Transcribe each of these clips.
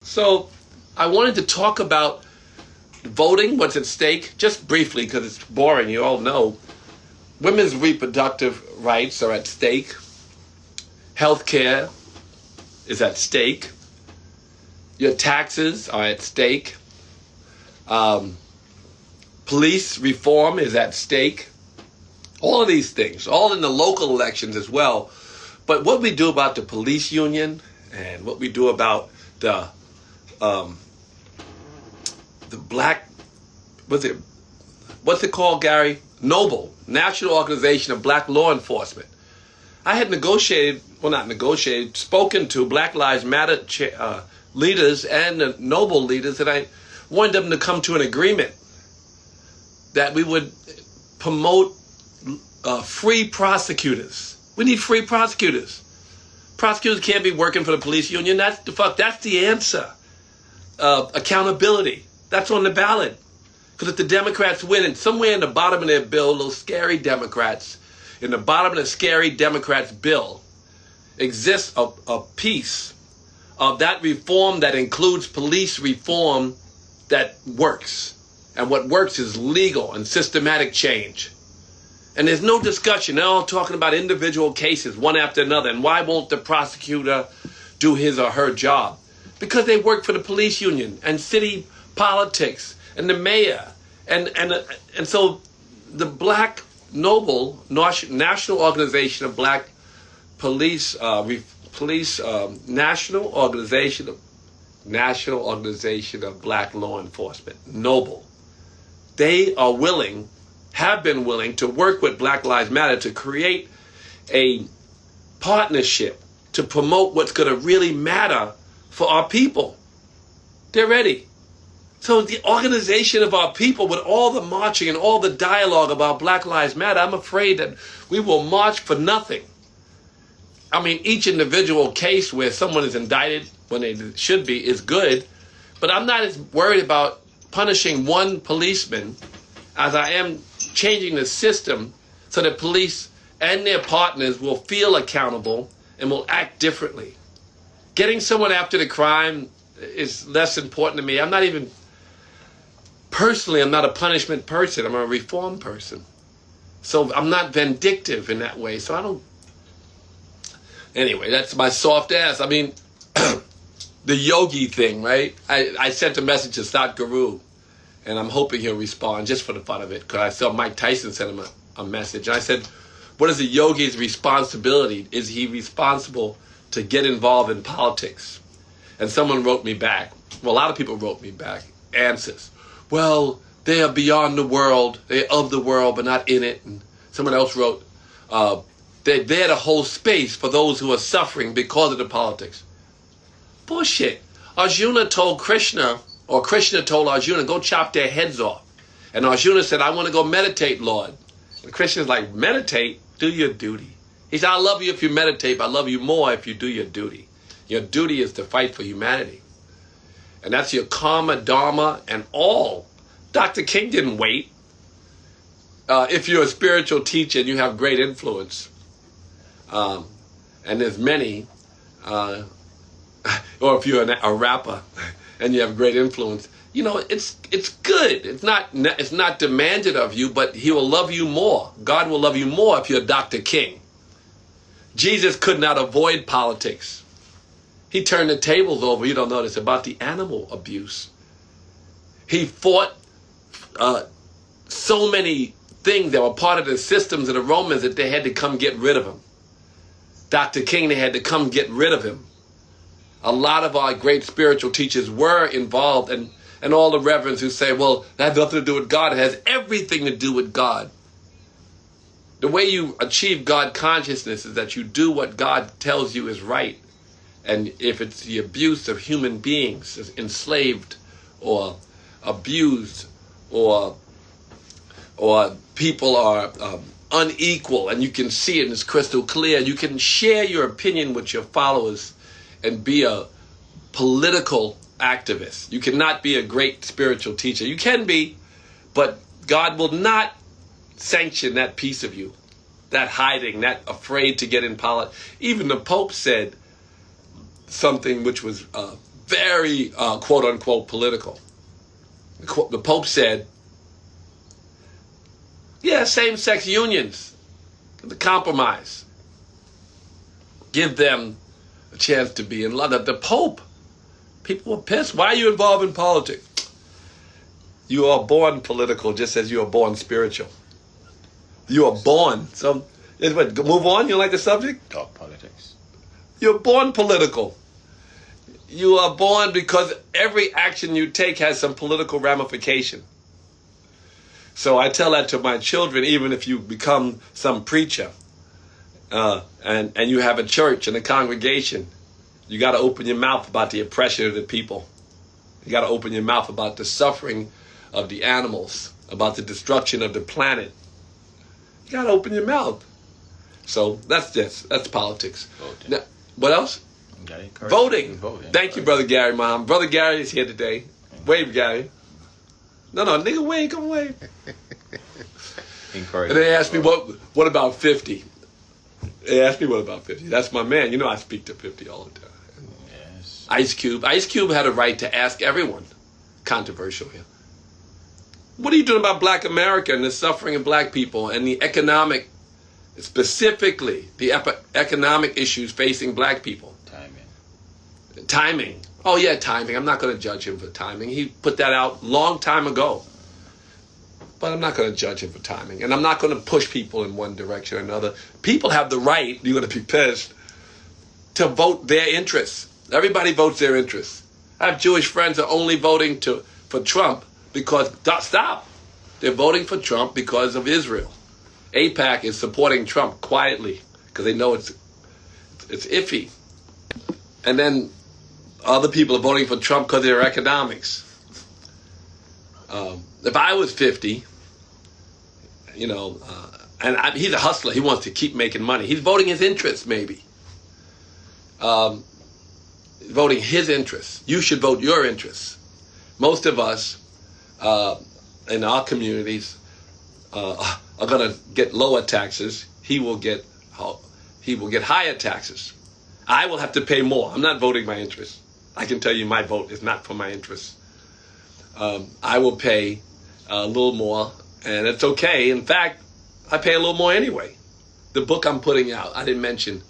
So I wanted to talk about voting, what's at stake, just briefly because it's boring, you all know. Women's reproductive rights are at stake. Healthcare is at stake. Your taxes are at stake. Police reform is at stake. All of these things, all in the local elections as well. But what we do about the police union and what we do about the black, what's it called, Gary? Noble, National Organization of Black Law Enforcement. I had spoken to Black Lives Matter leaders and the Noble leaders, and I wanted them to come to an agreement that we would promote free prosecutors. We need free prosecutors. Prosecutors can't be working for the police union. That's the answer. Accountability. That's on the ballot. Because if the Democrats win, and somewhere in the bottom of their bill, those scary Democrats, in the bottom of the scary Democrats' bill, exists a piece of that reform that includes police reform that works. And what works is legal and systematic change. And there's no discussion. They're all talking about individual cases, one after another. And why won't the prosecutor do his or her job? Because they work for the police union and city politics and the mayor. And so the Black Noble National Organization of Black Police, National Organization of Black Law Enforcement, Noble. They are willing, have been willing to work with Black Lives Matter to create a partnership to promote what's going to really matter for our people. They're ready. So the organization of our people, with all the marching and all the dialogue about Black Lives Matter, I'm afraid that we will march for nothing. I mean, each individual case where someone is indicted when they should be is good, but I'm not as worried about punishing one policeman as I am changing the system so that police and their partners will feel accountable and will act differently. Getting someone after the crime is less important to me. I'm not a punishment person. I'm a reform person. So I'm not vindictive in that way. So anyway, that's my soft ass. I mean, the yogi thing, right? I sent a message to Sadhguru, and I'm hoping he'll respond just for the fun of it, because I saw Mike Tyson sent him a message. And I said, what is the yogi's responsibility? Is he responsible to get involved in politics? And someone wrote me back. Well, a lot of people wrote me back answers. Well, they are beyond the world. They're of the world, but not in it. And someone else wrote, they're there to hold space for those who are suffering because of the politics. Bullshit. Arjuna told Krishna, or Krishna told Arjuna, go chop their heads off. And Arjuna said, I want to go meditate, Lord. And Krishna's like, meditate? Do your duty. He said, I love you if you meditate, but I love you more if you do your duty. Your duty is to fight for humanity. And that's your karma, dharma, and all. Dr. King didn't wait. If you're a spiritual teacher and you have great influence, and there's many, or if you're a rapper and you have great influence, you know, it's good. It's not demanded of you, but he will love you more. God will love you more if you're Dr. King. Jesus could not avoid politics. He turned the tables over, you don't notice, about the animal abuse. He fought so many things that were part of the systems of the Romans that they had to come get rid of him. Dr. King, they had to come get rid of him. A lot of our great spiritual teachers were involved, and all the reverends who say, well, that has nothing to do with God. It has everything to do with God. The way you achieve God consciousness is that you do what God tells you is right. And if it's the abuse of human beings, enslaved or abused, or people are unequal, and you can see it and it's crystal clear, you can share your opinion with your followers and be a political activist. You cannot be a great spiritual teacher. You can be, but God will not sanction that piece of you, that hiding, that afraid to get in politics. Even the Pope said something which was very quote unquote political. The Pope said, yeah, same-sex unions, the compromise. Give them a chance to be in love. The Pope, people were pissed. Why are you involved in politics? You are born political just as you are born spiritual. You are born. So, move on? You like the subject? Talk politics. You're born political. You are born because every action you take has some political ramification. So I tell that to my children, even if you become some preacher and you have a church and a congregation, you got to open your mouth about the oppression of the people. You got to open your mouth about the suffering of the animals, about the destruction of the planet. You got to open your mouth. So that's politics. Now, what else? Voting. Thank you, Brother Gary, Mom. Brother Gary is here today. Wave, Gary. No, nigga, wave, come wave. And they asked me, what about 50? They asked me, what about 50? That's my man. You know I speak to 50 all the time. Yes. Ice Cube had a right to ask everyone. Controversial here. What are you doing about Black America and the suffering of Black people and the economic, specifically the economic issues facing Black people? Timing. Oh yeah, timing. I'm not going to judge him for timing. He put that out long time ago. But I'm not going to judge him for timing. And I'm not going to push people in one direction or another. People have the right, you're going to be pissed, to vote their interests. Everybody votes their interests. I have Jewish friends that are only voting for Trump because, stop. They're voting for Trump because of Israel. AIPAC is supporting Trump quietly because they know it's iffy. And then other people are voting for Trump because of their economics. If I was 50, he's a hustler. He wants to keep making money. He's voting his interests, maybe. Voting his interests. You should vote your interests. Most of us in our communities are going to get lower taxes. He will get higher taxes. I will have to pay more. I'm not voting my interests. I can tell you my vote is not for my interests. I will pay a little more, and it's okay. In fact, I pay a little more anyway. The book I'm putting out, I didn't mention,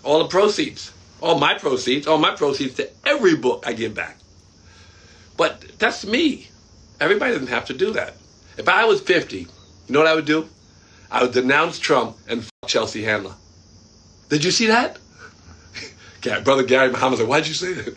all the proceeds, all my proceeds to every book I give back. But that's me. Everybody doesn't have to do that. If I was 50, you know what I would do? I would denounce Trump and fuck Chelsea Handler. Did you see that? Brother Gary Muhammad said, why'd you say that?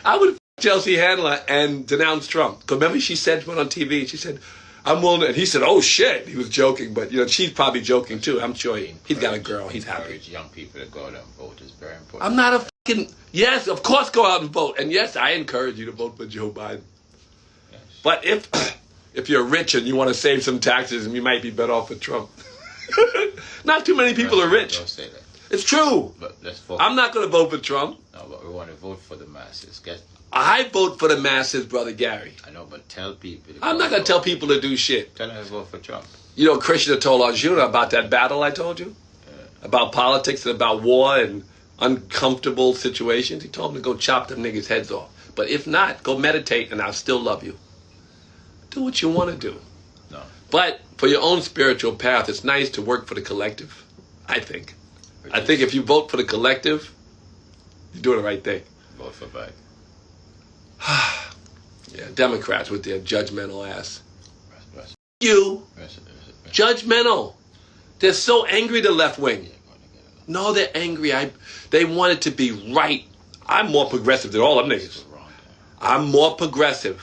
I would Chelsea Handler and denounce Trump. Because remember she said, went on TV, she said, I'm willing to, and he said, oh shit. He was joking, but she's probably joking too. I'm sure he's got a girl, he's happy. Young people to go out and vote is very important. I'm not a fucking, yes, of course go out and vote. And yes, I encourage you to vote for Joe Biden. Yes. But if you're rich and you want to save some taxes, you might be better off with Trump. Not too many people are rich. Don't say that. It's true. But let's vote. I'm not going to vote for Trump. No, but we want to vote for the masses. I vote for the masses, Brother Gary. I know, but tell people. I'm not going to tell people to do shit. Tell them to vote for Trump. Krishna told Arjuna about that battle I told you? About politics and about war and uncomfortable situations. He told him to go chop them niggas' heads off. But if not, go meditate and I'll still love you. Do what you want to do. No. But for your own spiritual path, it's nice to work for the collective, I think. I think if you vote for the collective, you're doing the right thing. Vote for Biden. Yeah, Democrats with their judgmental ass. You. Judgmental. They're so angry, the left wing. No, they're angry. They want it to be right. I'm more progressive than all them niggas. I'm more progressive.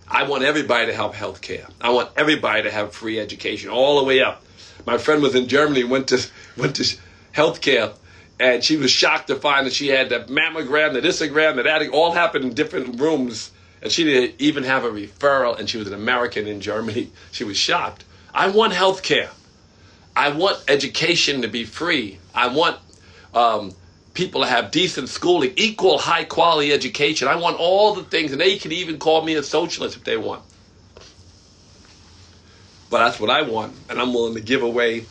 I want everybody to have health care. I want everybody to have free education all the way up. My friend was in Germany, went to health care, and she was shocked to find that she had the mammogram, the disogram, that all happened in different rooms, and she didn't even have a referral, and she was an American in Germany. She was shocked. I want health care. I want education to be free. I want people to have decent schooling, equal high-quality education. I want all the things, and they can even call me a socialist if they want. But that's what I want, and I'm willing to give away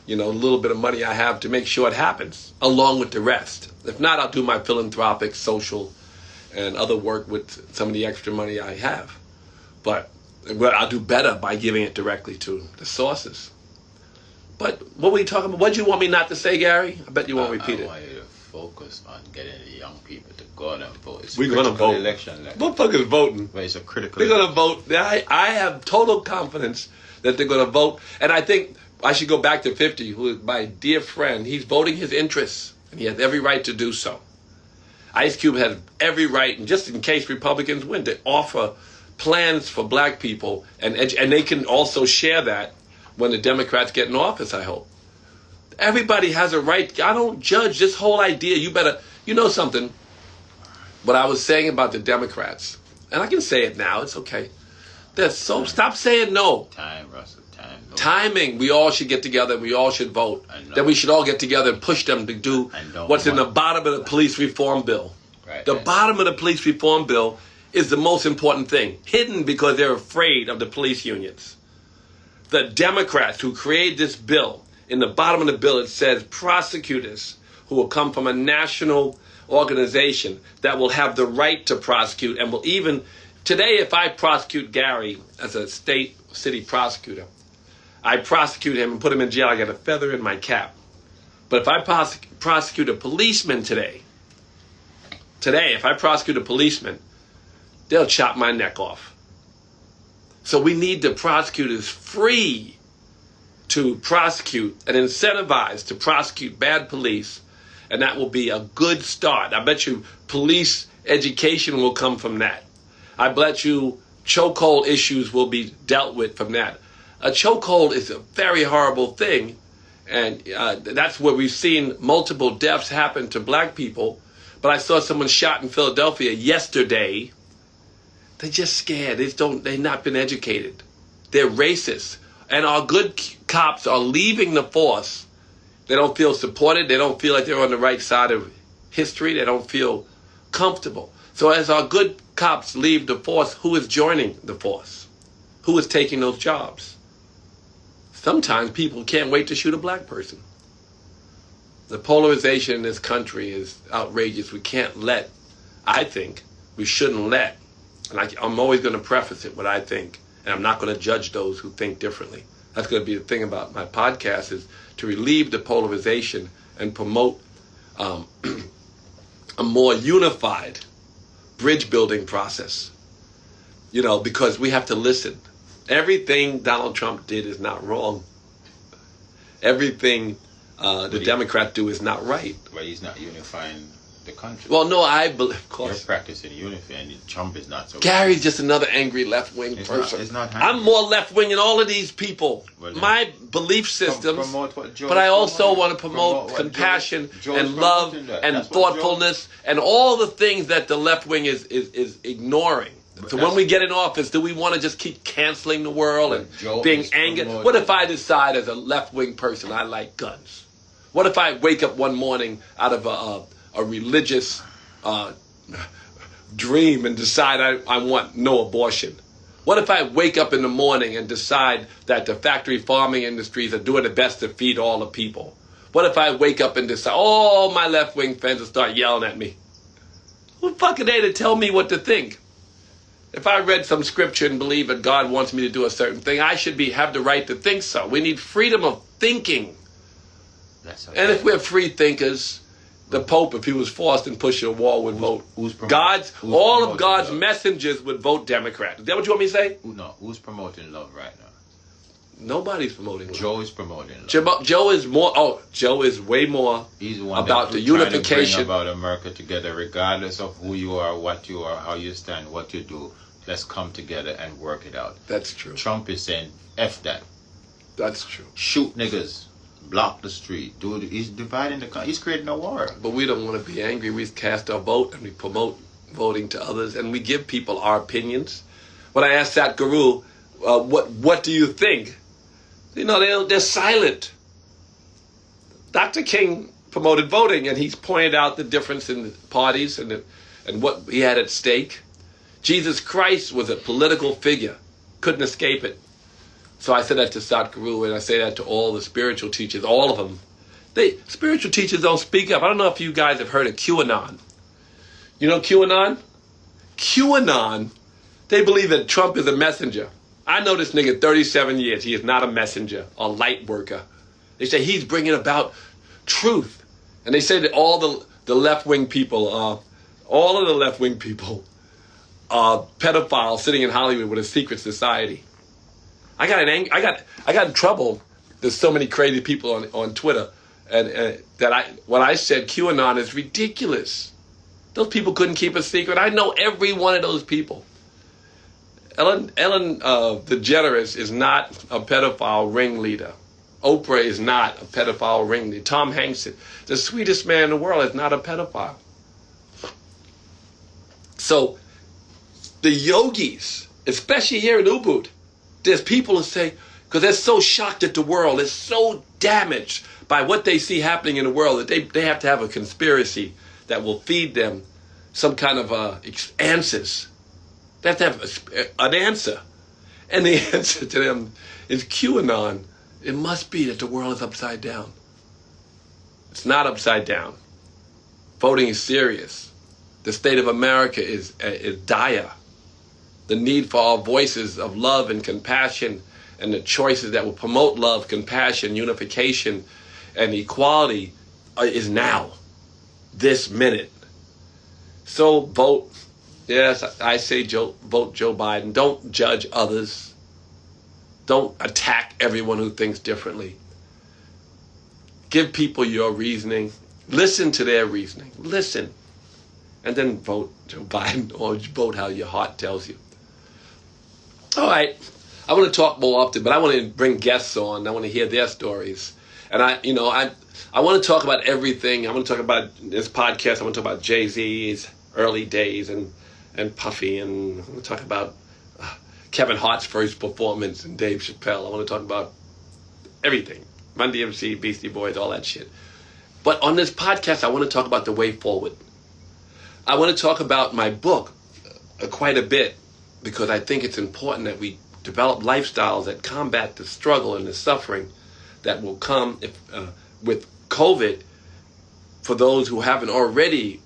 a little bit of money I have to make sure it happens, along with the rest. If not, I'll do my philanthropic, social and other work with some of the extra money I have. But I'll do better by giving it directly to the sources. But what were you talking about? What do you want me not to say, Gary? I bet you won't repeat I it. want you to focus on getting the young people to go out and vote. It's We're going to vote. Election. Motherfuckers voting. But it's a critical They're going to vote. I have total confidence that they're going to vote. And I think I should go back to 50, who is my dear friend. He's voting his interests, and he has every right to do so. Ice Cube has every right, and just in case Republicans win, to offer plans for black people, and they can also share that when the Democrats get in office, I hope. Everybody has a right. I don't judge this whole idea. You know something, what I was saying about the Democrats, and I can say it now, it's okay. Stop saying no. Time, Russell, time. No. Timing. We all should get together and we all should vote. Then we should all get together and push them to do what's in the bottom of the police reform bill. Right. The bottom of the police reform bill is the most important thing. Hidden because they're afraid of the police unions. The Democrats who created this bill, in the bottom of the bill it says prosecutors who will come from a national organization that will have the right to prosecute and will even, today if I prosecute Gary as a city prosecutor, I prosecute him and put him in jail, I get a feather in my cap. But if I prosecute a policeman today, if I prosecute a policeman, they'll chop my neck off. So we need the prosecutors free to prosecute and incentivized to prosecute bad police, and that will be a good start. I bet you police education will come from that. I bet you chokehold issues will be dealt with from that. A chokehold is a very horrible thing, and that's where we've seen multiple deaths happen to black people. But I saw someone shot in Philadelphia yesterday. They're just scared. They've not been educated. They're racist. And our good cops are leaving the force. They don't feel supported. They don't feel like they're on the right side of history. They don't feel comfortable. So as our good cops leave the force, who is joining the force? Who is taking those jobs? Sometimes people can't wait to shoot a black person. The polarization in this country is outrageous. We shouldn't let, and I'm always going to preface it what I think, and I'm not going to judge those who think differently. That's going to be the thing about my podcast, is to relieve the polarization and promote a more unified bridge building process. Because we have to listen. Everything Donald Trump did is not wrong. Everything the Democrats do is not right. But he's not unifying the country. Well, no, I believe, of course. You're practicing unity, and Trump is not so. Gary's just another angry left-wing person. It's not I'm more left-wing than all of these people. Well, my belief systems, but I also want to promote compassion and love and thoughtfulness and all the things that the left-wing is ignoring. So when we get in office, do we want to just keep canceling the world and being angry? What if I decide as a left-wing person I like guns? What if I wake up one morning out of a religious dream and decide I want no abortion? What if I wake up in the morning and decide that the factory farming industries are doing the best to feed all the people? What if I wake up and decide, all my left-wing friends will start yelling at me? Who the fuck are they to tell me what to think? If I read some scripture and believe that God wants me to do a certain thing, I should have the right to think so. We need freedom of thinking. That's okay. And if we're free thinkers, the Pope, if he was forced and pushed a wall, would vote. All of God's messengers would vote Democrat. Is that what you want me to say? No. Who's promoting love right now? Nobody's promoting love. Joe is promoting love. Joe is more. Oh, Joe is way more. He's the one about the unification, about America together, regardless of who you are, what you are, how you stand, what you do. Let's come together and work it out. That's true. Trump is saying F that. That's true. Shoot niggas. Block the street. Dude, he's dividing the country. He's creating a war. But we don't want to be angry. We cast our vote and we promote voting to others, and we give people our opinions. When I asked Satguru, what do you think? They're silent. Dr. King promoted voting, and he's pointed out the difference in the parties and what he had at stake. Jesus Christ was a political figure. Couldn't escape it. So I said that to Satguru, and I say that to all the spiritual teachers, all of them. Spiritual teachers don't speak up. I don't know if you guys have heard of QAnon. You know QAnon? QAnon, they believe that Trump is a messenger. I know this nigga 37 years. He is not a messenger, a light worker. They say he's bringing about truth. And they say that all the left-wing people, all of the left-wing people are pedophiles sitting in Hollywood with a secret society. I got in trouble. There's so many crazy people on Twitter, and when I said QAnon is ridiculous. Those people couldn't keep a secret. I know every one of those people. Ellen DeGeneres is not a pedophile ringleader. Oprah is not a pedophile ringleader. Tom Hanks, the sweetest man in the world, is not a pedophile. So the yogis, especially here in Ubud, there's people who say, because they're so shocked at the world, they're so damaged by what they see happening in the world, that they have to have a conspiracy that will feed them some kind of answers. They have to have an answer. And the answer to them is QAnon. It must be that the world is upside down. It's not upside down. Voting is serious. The state of America is dire. The need for our voices of love and compassion and the choices that will promote love, compassion, unification, and equality is now, this minute. So vote. Yes, I say vote Joe Biden. Don't judge others. Don't attack everyone who thinks differently. Give people your reasoning. Listen to their reasoning. Listen. And then vote Joe Biden, or vote how your heart tells you. All right. I want to talk more often, but I want to bring guests on. I want to hear their stories. And I want to talk about everything. I want to talk about this podcast. I want to talk about Jay-Z's early days and Puffy, and I want to talk about Kevin Hart's first performance and Dave Chappelle. I want to talk about everything. Run DMC, Beastie Boys, all that shit. But on this podcast, I want to talk about the way forward. I want to talk about my book quite a bit, because I think it's important that we develop lifestyles that combat the struggle and the suffering that will come with COVID for those who haven't already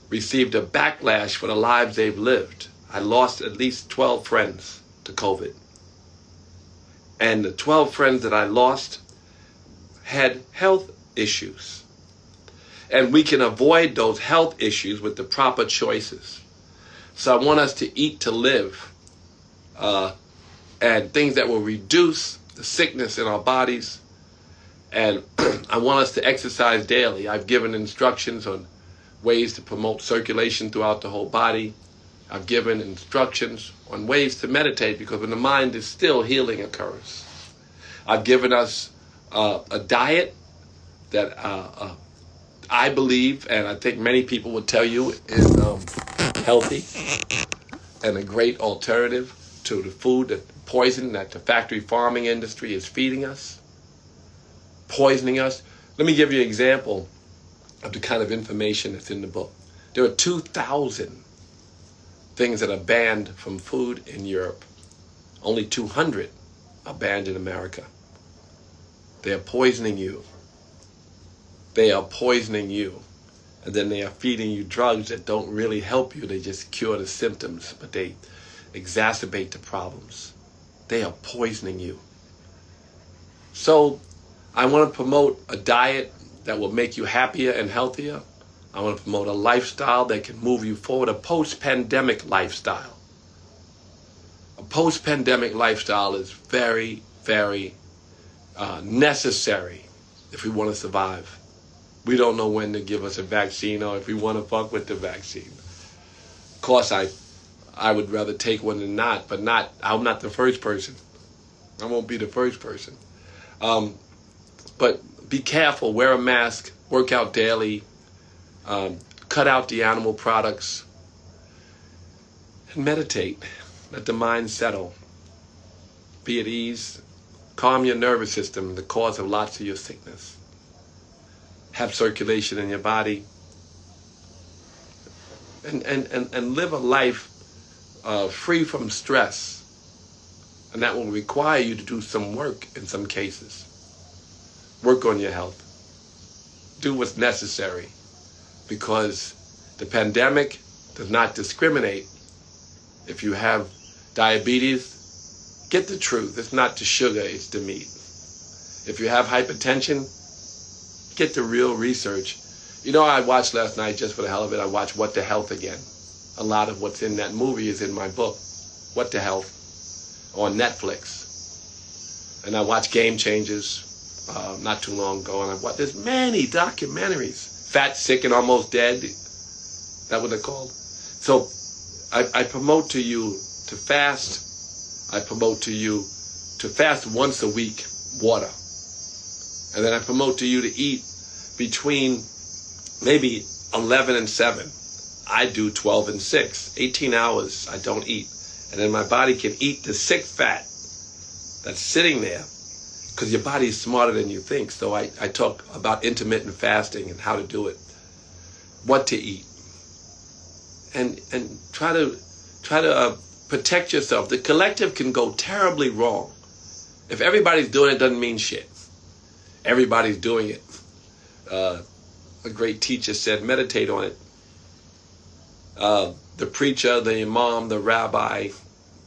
received a backlash for the lives they've lived. I lost at least 12 friends to COVID. And the 12 friends that I lost had health issues. And we can avoid those health issues with the proper choices. So I want us to eat to live, and things that will reduce the sickness in our bodies. And I want us to exercise daily. I've given instructions on ways to promote circulation throughout the whole body. I've given instructions on ways to meditate, because when the mind is still, healing occurs. I've given us a diet that I believe, and I think many people would tell you, is healthy and a great alternative to the food, the poison that the factory farming industry is feeding us, poisoning us. Let me give you an example of the kind of information that's in the book. There are 2,000 things that are banned from food in Europe. Only 200 are banned in America. They are poisoning you. They are poisoning you. And then they are feeding you drugs that don't really help you. They just cure the symptoms, but they exacerbate the problems. They are poisoning you. So I want to promote a diet that will make you happier and healthier. I want to promote a lifestyle that can move you forward, a post-pandemic lifestyle. A post-pandemic lifestyle is very, very necessary if we want to survive. We don't know when to give us a vaccine, or if we want to fuck with the vaccine. Of course, I would rather take one than not, but I'm not the first person. I won't be the first person. But be careful, wear a mask, work out daily, cut out the animal products, and meditate. Let the mind settle. Be at ease. Calm your nervous system, the cause of lots of your sickness. Have circulation in your body. And live a life free from stress. And that will require you to do some work in some cases. Work on your health. Do what's necessary. Because the pandemic does not discriminate. If you have diabetes, get the truth. It's not the sugar, it's the meat. If you have hypertension, get the real research. You know, I watched last night, just for the hell of it, I watched What the Health again. A lot of what's in that movie is in my book, What the Health, on Netflix. And I watched Game Changers not too long ago, and there's many documentaries. Fat, Sick, and Almost Dead. That what they're called? So I promote to you to fast. I promote to you to fast once a week, water. And then I promote to you to eat between maybe 11 and 7. I do 12 and 6. 18 hours I don't eat. And then my body can eat the sick fat that's sitting there, because your body is smarter than you think. So I talk about intermittent fasting and how to do it, what to eat, and try to protect yourself. The collective can go terribly wrong. If everybody's doing it, doesn't mean shit. Everybody's doing it. A great teacher said, meditate on it. The preacher, the imam, the rabbi,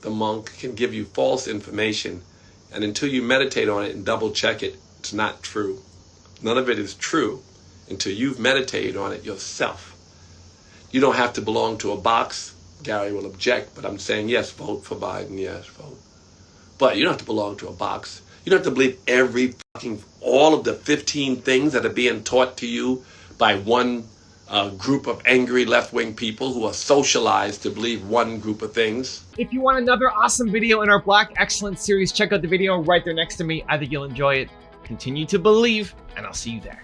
the monk can give you false information. And until you meditate on it and double check it, it's not true. None of it is true until you've meditated on it yourself. You don't have to belong to a box. Gary will object, but I'm saying yes, vote for Biden, yes, vote. But you don't have to belong to a box. You don't have to believe all of the 15 things that are being taught to you by one group of angry left-wing people who are socialized to believe one group of things. If you want another awesome video in our Black Excellence series, check out the video right there next to me. I think you'll enjoy it. Continue to believe, and I'll see you there.